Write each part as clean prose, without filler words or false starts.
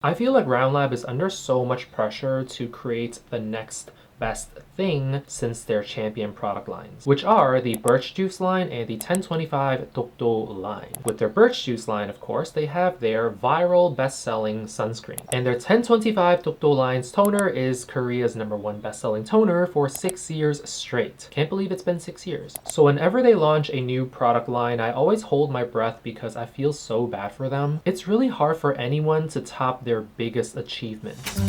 I feel like Round is under so much pressure to create the next best thing since their champion product lines, which are the Birch Juice line and the 1025 Dokdo line. With their Birch Juice line, of course, they have their viral best-selling sunscreen. And their 1025 Dokdo line's toner is Korea's #1 best-selling toner for 6 years straight. Can't believe it's been 6 years. So whenever they launch a new product line, I always hold my breath because I feel so bad for them. It's really hard for anyone to top their biggest achievements.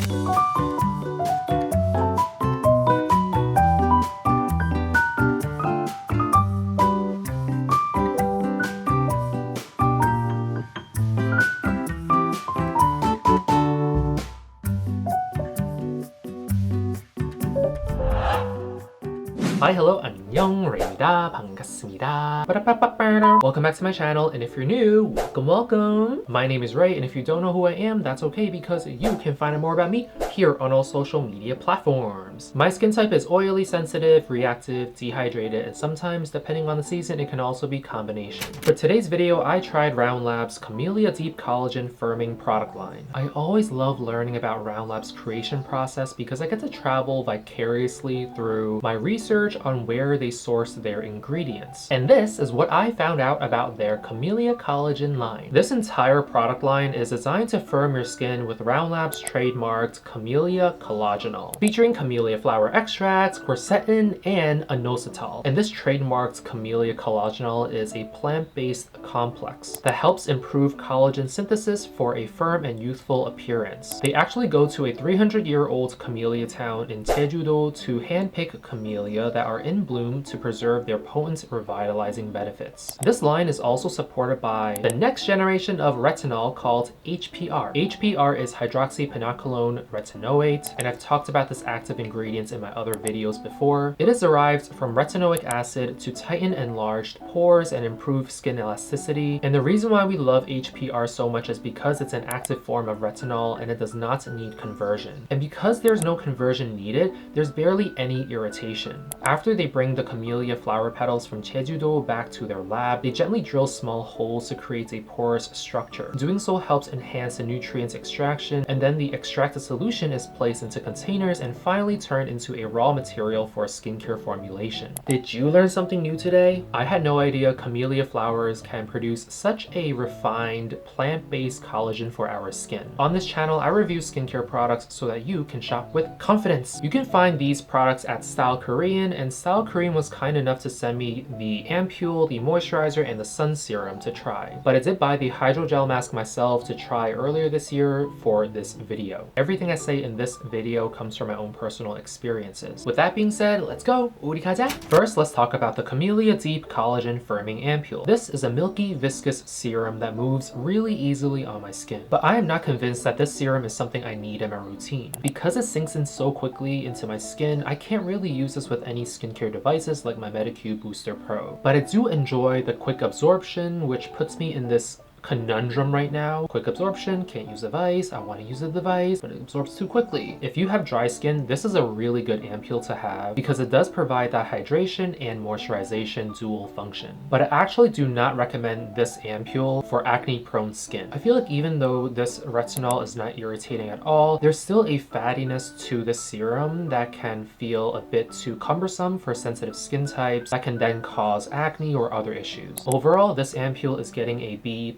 Hi, hello, 안녕, rayliur, 반갑습니다. Welcome back to my channel, and if you're new, welcome. My name is Ray, and if you don't know who I am, that's okay because you can find out more about me here on all social media platforms. My skin type is oily, sensitive, reactive, dehydrated, and sometimes, depending on the season, it can also be combination. For today's video, I tried Roundlab's Camellia Deep Collagen Firming product line. I always love learning about Roundlab's creation process because I get to travel vicariously through my research on where they source their ingredients. And this is what I found out about their Camellia Collagen line. This entire product line is designed to firm your skin with Roundlab's trademarked Camellia Collagenol, featuring camellia flower extracts, quercetin, and inositol. And this trademarked Camellia Collagenol is a plant-based complex that helps improve collagen synthesis for a firm and youthful appearance. They actually go to a 300-year-old camellia town in Jeju-do to handpick camellia that are in bloom to preserve their potent revitalizing benefits. This line is also supported by the next generation of retinol called HPR. HPR is hydroxypinocolone retinoate, and I've talked about this active ingredient in my other videos before. It is derived from retinoic acid to tighten enlarged pores and improve skin elasticity. And the reason why we love HPR so much is because it's an active form of retinol and it does not need conversion. And because there's no conversion needed, there's barely any irritation. After they bring the camellia flower petals from Jeju-do back to their lab, they gently drill small holes to create a porous structure. Doing so helps enhance the nutrients extraction, and then the extracted solution is placed into containers and finally turned into a raw material for skincare formulation. Did you learn something new today? I had no idea camellia flowers can produce such a refined, plant-based collagen for our skin. On this channel, I review skincare products so that you can shop with confidence. You can find these products at StyleKorean, and StyleKorean was kind enough to send me the Ampoule, the Moisturizer, and the Sun Serum to try. But I did buy the hydrogel mask myself to try earlier this year for this video. Everything I say in this video comes from my own personal experiences. With that being said, let's go! 우리 가자! First, let's talk about the Camellia Deep Collagen Firming Ampoule. This is a milky, viscous serum that moves really easily on my skin. But I am not convinced that this serum is something I need in my routine. Because it sinks in so quickly into my skin, I can't really use this with any skincare devices like my Medicube Booster Pro. But I do enjoy the quick absorption, which puts me in this conundrum right now. Quick absorption, can't use the device, I want to use the device, but it absorbs too quickly. If you have dry skin, this is a really good ampoule to have because it does provide that hydration and moisturization dual function. But I actually do not recommend this ampoule for acne-prone skin. I feel like even though this retinol is not irritating at all, there's still a fattiness to the serum that can feel a bit too cumbersome for sensitive skin types that can then cause acne or other issues. Overall, this ampoule is getting a B+.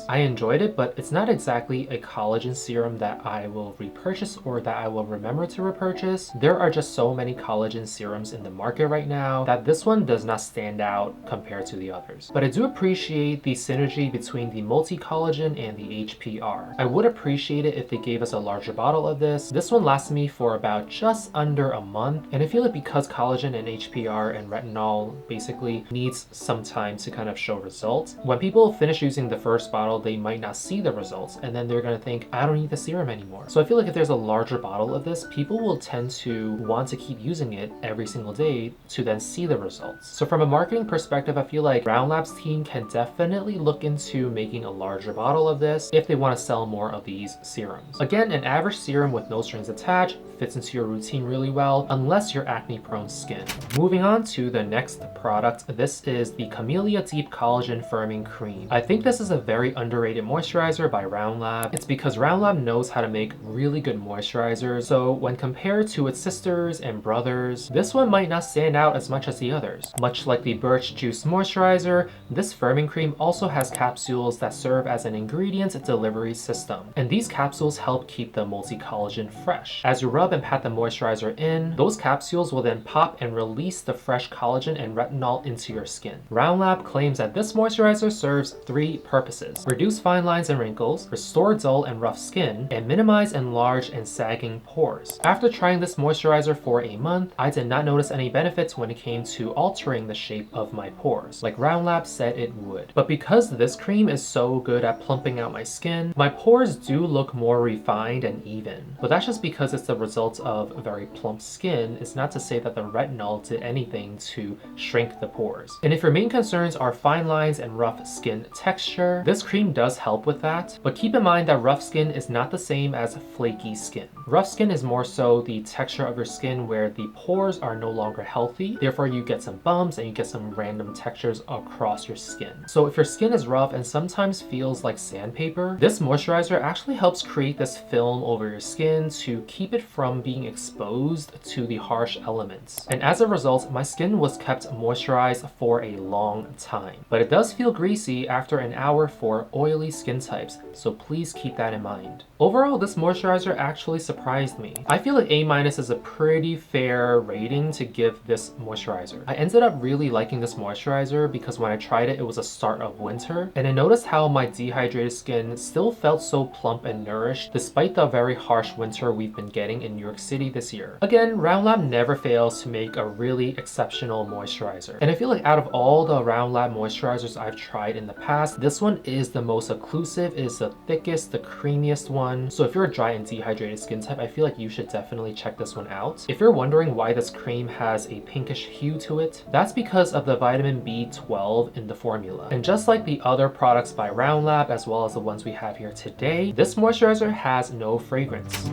I enjoyed it, but it's not exactly a collagen serum that I will repurchase or that I will remember to repurchase. There are just so many collagen serums in the market right now that this one does not stand out compared to the others. But I do appreciate the synergy between the multi-collagen and the HPR. I would appreciate it if they gave us a larger bottle of this. This one lasted me for about just under a month, and I feel like because collagen and HPR and retinol basically needs some time to kind of show results, when people finish using the first bottle, they might not see the results, and then they're gonna think, I don't need the serum anymore. So I feel like if there's a larger bottle of this, people will tend to want to keep using it every single day to then see the results. So from a marketing perspective, I feel like Roundlab's team can definitely look into making a larger bottle of this if they want to sell more of these serums. Again, an average serum with no strings attached fits into your routine really well, unless you're acne-prone skin. Moving on to the next product, this is the Camellia Deep Collagen Firming Cream. I think this is a very underrated moisturizer by Lab. It's because Lab knows how to make really good moisturizers, so when compared to its sisters and brothers, this one might not stand out as much as the others. Much like the Birch Juice moisturizer, this firming cream also has capsules that serve as an ingredient delivery system, and these capsules help keep the multi-collagen fresh. As you rub and pat the moisturizer in, those capsules will then pop and release the fresh collagen and retinol into your skin. Lab claims that this moisturizer serves 3 purposes: reduce fine lines and wrinkles, restore dull and rough skin, and minimize enlarged and sagging pores. After trying this moisturizer for a month, I did not notice any benefits when it came to altering the shape of my pores, like Lab said it would. But because this cream is so good at plumping out my skin, my pores do look more refined and even. But that's just because it's the result of very plump skin. It's not to say that the retinol did anything to shrink the pores. And if your main concerns are fine lines and rough skin texture, this cream does help with that. But keep in mind that rough skin is not the same as flaky skin. Rough skin is more so the texture of your skin where the pores are no longer healthy. Therefore, you get some bumps and you get some random textures across your skin. So if your skin is rough and sometimes feels like sandpaper, this moisturizer actually helps create this film over your skin to keep it from being exposed to the harsh elements. And as a result, my skin was kept moisturized for a long time. But it does feel greasy after an hour for oily skin types, so please keep that in mind. Overall, this moisturizer actually surprised me. I feel like A- is a pretty fair rating to give this moisturizer. I ended up really liking this moisturizer because when I tried it, it was a start of winter, and I noticed how my dehydrated skin still felt so plump and nourished despite the very harsh winter we've been getting in New York City this year. Again, Lab never fails to make a really exceptional moisturizer. And I feel like out of all the Lab moisturizers I've tried in the past, this one is the most occlusive, is the thickest, the creamiest one. So if you're a dry and dehydrated skin type, I feel like you should definitely check this one out. If you're wondering why this cream has a pinkish hue to it, that's because of the vitamin B12 in the formula. And just like the other products by Lab, as well as the ones we have here today, this moisturizer has no fragrance.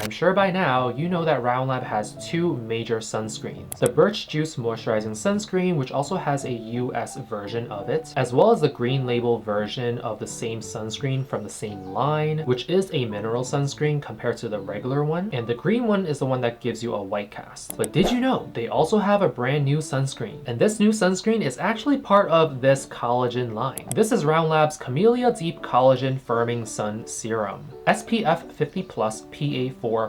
I'm sure by now you know that Lab has 2 major sunscreens. The Birch Juice Moisturizing Sunscreen, which also has a US version of it, as well as the green label version of the same sunscreen from the same line, which is a mineral sunscreen compared to the regular one, and the green one is the one that gives you a white cast. But did you know they also have a brand new sunscreen? And this new sunscreen is actually part of this collagen line. This is Lab's Camellia Deep Collagen Firming Sun Serum. SPF 50+, PA4+.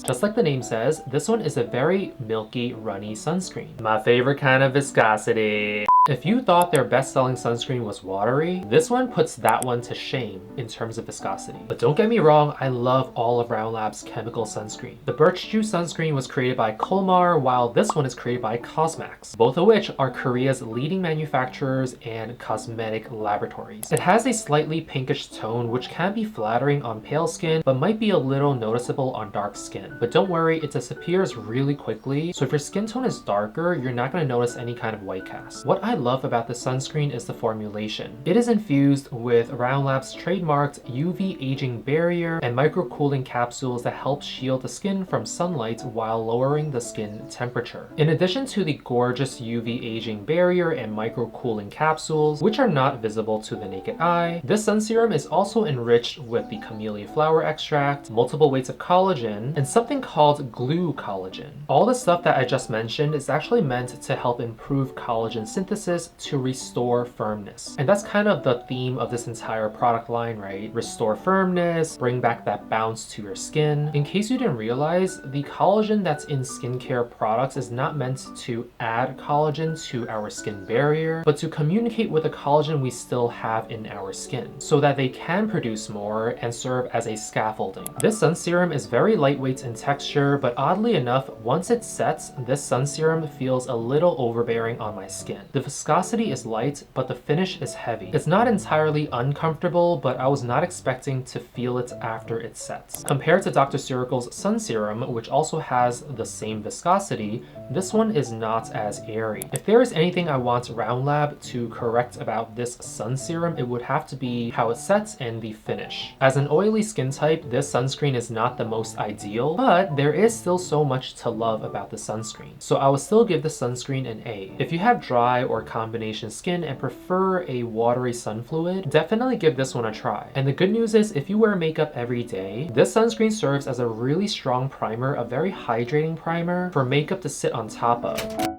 Just like the name says, this one is a very milky, runny sunscreen. My favorite kind of viscosity. If you thought their best-selling sunscreen was watery, this one puts that one to shame in terms of viscosity. But don't get me wrong, I love all of Lab's chemical sunscreen. The Birch Juice sunscreen was created by Colmar, while this one is created by Cosmax, both of which are Korea's leading manufacturers and cosmetic laboratories. It has a slightly pinkish tone, which can be flattering on pale skin, but might be a little noticeable on dark skin. But don't worry, it disappears really quickly, so if your skin tone is darker, you're not going to notice any kind of white cast. What I love about this sunscreen is the formulation. It is infused with Lab's trademarked UV aging barrier and micro-cooling capsules that help shield the skin from sunlight while lowering the skin temperature. In addition to the gorgeous UV aging barrier and micro-cooling capsules, which are not visible to the naked eye, this sun serum is also enriched with the camellia flower extract, multiple weights of collagen, and something called glue collagen. All the stuff that I just mentioned is actually meant to help improve collagen synthesis to restore firmness. And that's kind of the theme of this entire product line, right? Restore firmness, bring back that bounce to your skin. In case you didn't realize, the collagen that's in skincare products is not meant to add collagen to our skin barrier, but to communicate with the collagen we still have in our skin so that they can produce more and serve as a scaffolding. This sun serum is very lightweight in texture, but oddly enough, once it sets, this sun serum feels a little overbearing on my skin. The viscosity is light, but the finish is heavy. It's not entirely uncomfortable, but I was not expecting to feel it after it sets. Compared to Dr. Circle's Sun Serum, which also has the same viscosity, this one is not as airy. If there is anything I want Roundlab to correct about this Sun Serum, it would have to be how it sets and the finish. As an oily skin type, this sunscreen is not the most ideal, but there is still so much to love about the sunscreen. So I will still give the sunscreen an A. If you have dry or combination skin and prefer a watery sun fluid, definitely give this one a try. And the good news is, if you wear makeup every day, this sunscreen serves as a really strong primer, a very hydrating primer for makeup to sit on top of.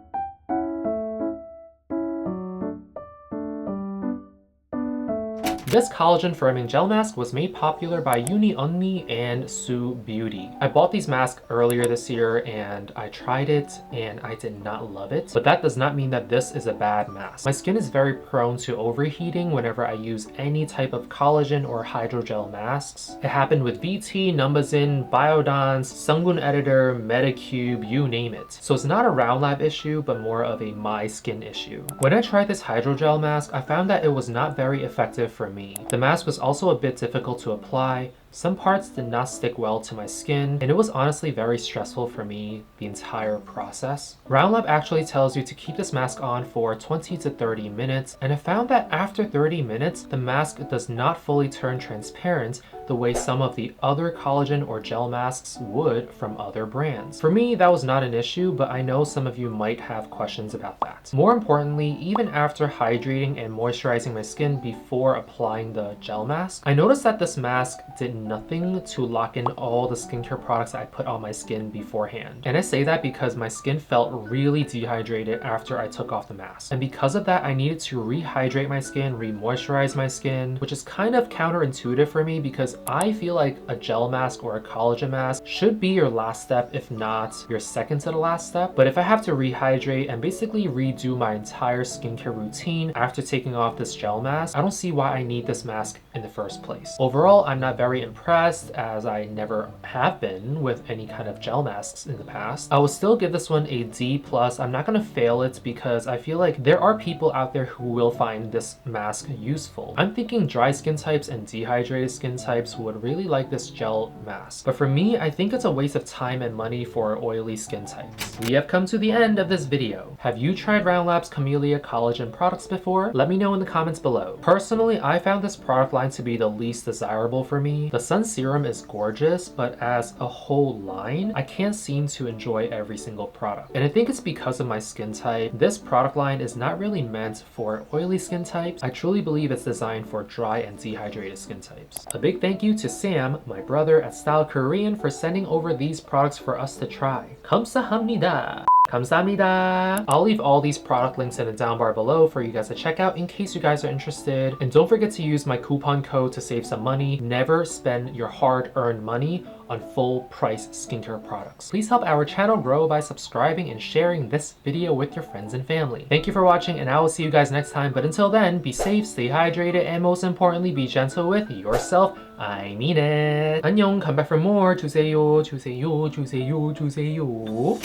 This collagen firming gel mask was made popular by Uni Onni and Sue Beauty. I bought these masks earlier this year and I tried it and I did not love it, but that does not mean that this is a bad mask. My skin is very prone to overheating whenever I use any type of collagen or hydrogel masks. It happened with VT, Numbazin, Biodance, Sungun Editor, Medicube, you name it. So it's not a Roundlab issue, but more of a my skin issue. When I tried this hydrogel mask, I found that it was not very effective for me. The mask was also a bit difficult to apply. Some parts did not stick well to my skin, and it was honestly very stressful for me the entire process. Roundlab actually tells you to keep this mask on for 20 to 30 minutes, and I found that after 30 minutes, the mask does not fully turn transparent the way some of the other collagen or gel masks would from other brands. For me, that was not an issue, but I know some of you might have questions about that. More importantly, even after hydrating and moisturizing my skin before applying the gel mask, I noticed that this mask did nothing to lock in all the skincare products I put on my skin beforehand. And I say that because my skin felt really dehydrated after I took off the mask. And because of that, I needed to rehydrate my skin, re-moisturize my skin, which is kind of counterintuitive for me because I feel like a gel mask or a collagen mask should be your last step, if not your second to the last step. But if I have to rehydrate and basically redo my entire skincare routine after taking off this gel mask, I don't see why I need this mask in the first place. Overall, I'm not very impressed, as I never have been with any kind of gel masks in the past. I will still give this one a D+. I'm not going to fail it because I feel like there are people out there who will find this mask useful. I'm thinking dry skin types and dehydrated skin types would really like this gel mask. But for me, I think it's a waste of time and money for oily skin types. We have come to the end of this video. Have you tried Roundlab's Camellia Collagen products before? Let me know in the comments below. Personally, I found this product line to be the least desirable for me. The Sun Serum is gorgeous, but as a whole line, I can't seem to enjoy every single product. And I think it's because of my skin type. This product line is not really meant for oily skin types. I truly believe it's designed for dry and dehydrated skin types. A big thank you to Sam, my brother at StyleKorean, for sending over these products for us to try. 감사합니다. 감사합니다. I'll leave all these product links in the down bar below for you guys to check out in case you guys are interested. And don't forget to use my coupon code to save some money. Never spend your hard-earned money on full price skincare products. Please help our channel grow by subscribing and sharing this video with your friends and family. Thank you for watching, and I will see you guys next time. But until then, be safe, stay hydrated, and most importantly, be gentle with yourself. I mean it. 안녕. Come back for more. 주세요, 주세요, 주세요, 주세요.